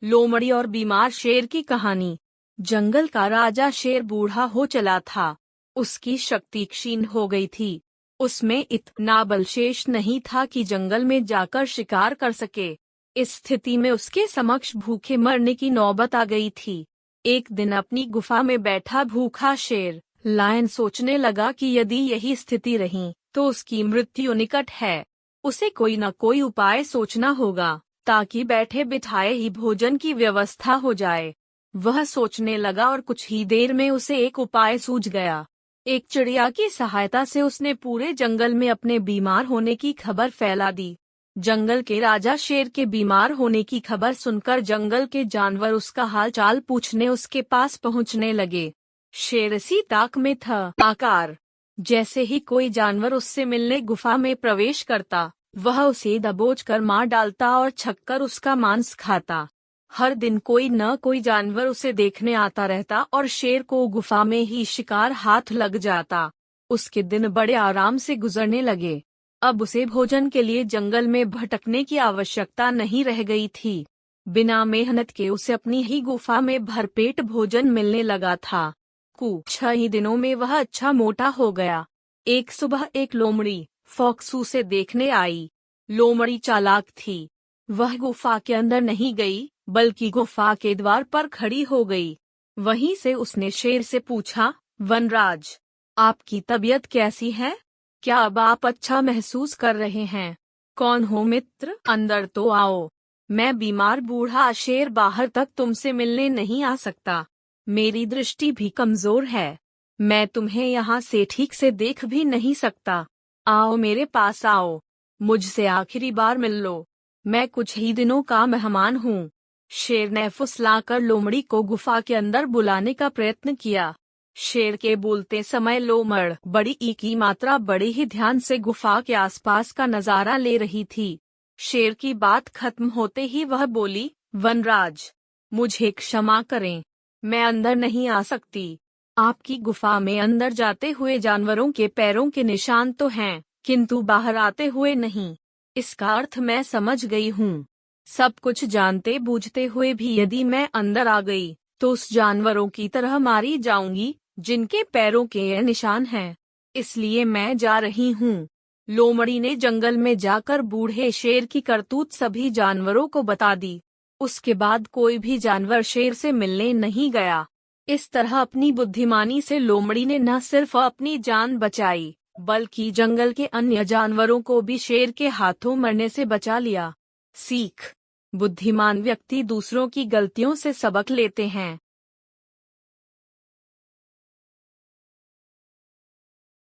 लोमड़ी और बीमार शेर की कहानी। जंगल का राजा शेर बूढ़ा हो चला था। उसकी शक्ति क्षीण हो गई थी। उसमें इतना बल शेष नहीं था कि जंगल में जाकर शिकार कर सके। इस स्थिति में उसके समक्ष भूखे मरने की नौबत आ गई थी। एक दिन अपनी गुफा में बैठा भूखा शेर लायन सोचने लगा कि यदि यही स्थिति रही तो उसकी मृत्यु निकट है। उसे कोई न कोई उपाय सोचना होगा ताकि बैठे बिठाए ही भोजन की व्यवस्था हो जाए। वह सोचने लगा और कुछ ही देर में उसे एक उपाय सूझ गया। एक चिड़िया की सहायता से उसने पूरे जंगल में अपने बीमार होने की खबर फैला दी। जंगल के राजा शेर के बीमार होने की खबर सुनकर जंगल के जानवर उसका हालचाल पूछने उसके पास पहुंचने लगे। शेर इसी ताक में था आकार। जैसे ही कोई जानवर उससे मिलने गुफा में प्रवेश करता, वह उसे दबोच कर मार डालता और छककर उसका मांस खाता। हर दिन कोई न कोई जानवर उसे देखने आता रहता और शेर को गुफा में ही शिकार हाथ लग जाता। उसके दिन बड़े आराम से गुजरने लगे। अब उसे भोजन के लिए जंगल में भटकने की आवश्यकता नहीं रह गई थी। बिना मेहनत के उसे अपनी ही गुफा में भरपेट भोजन मिलने लगा था। कुछ ही दिनों में वह अच्छा मोटा हो गया। एक सुबह एक लोमड़ी फोक्सू से देखने आई। लोमड़ी चालाक थी। वह गुफा के अंदर नहीं गई, बल्कि गुफा के द्वार पर खड़ी हो गई। वहीं से उसने शेर से पूछा, वनराज, आपकी तबीयत कैसी है? क्या अब आप अच्छा महसूस कर रहे हैं? कौन हो मित्र? अंदर तो आओ। मैं बीमार बूढ़ा शेर बाहर तक तुमसे मिलने नहीं आ सकता। मेरी दृष्टि भी कमजोर है। मैं तुम्हें यहाँ से ठीक से देख भी नहीं सकता। आओ मेरे पास आओ। मुझसे आखिरी बार मिल लो। मैं कुछ ही दिनों का मेहमान हूँ। शेर ने फुसलाकर लोमड़ी को गुफा के अंदर बुलाने का प्रयत्न किया। शेर के बोलते समय लोमड़ बड़ी ई की मात्रा बड़े ही ध्यान से गुफा के आसपास का नजारा ले रही थी। शेर की बात खत्म होते ही वह बोली, वनराज, मुझे क्षमा करें, मैं अंदर नहीं आ सकती। आपकी गुफा में अंदर जाते हुए जानवरों के पैरों के निशान तो हैं, किंतु बाहर आते हुए नहीं। इसका अर्थ मैं समझ गई हूँ। सब कुछ जानते बूझते हुए भी यदि मैं अंदर आ गई तो उस जानवरों की तरह मारी जाऊंगी जिनके पैरों के ये निशान हैं। इसलिए मैं जा रही हूँ। लोमड़ी ने जंगल में जाकर बूढ़े शेर की करतूत सभी जानवरों को बता दी। उसके बाद कोई भी जानवर शेर से मिलने नहीं गया। इस तरह अपनी बुद्धिमानी से लोमड़ी ने न सिर्फ अपनी जान बचाई, बल्कि जंगल के अन्य जानवरों को भी शेर के हाथों मरने से बचा लिया। सीख: बुद्धिमान व्यक्ति दूसरों की गलतियों से सबक लेते हैं।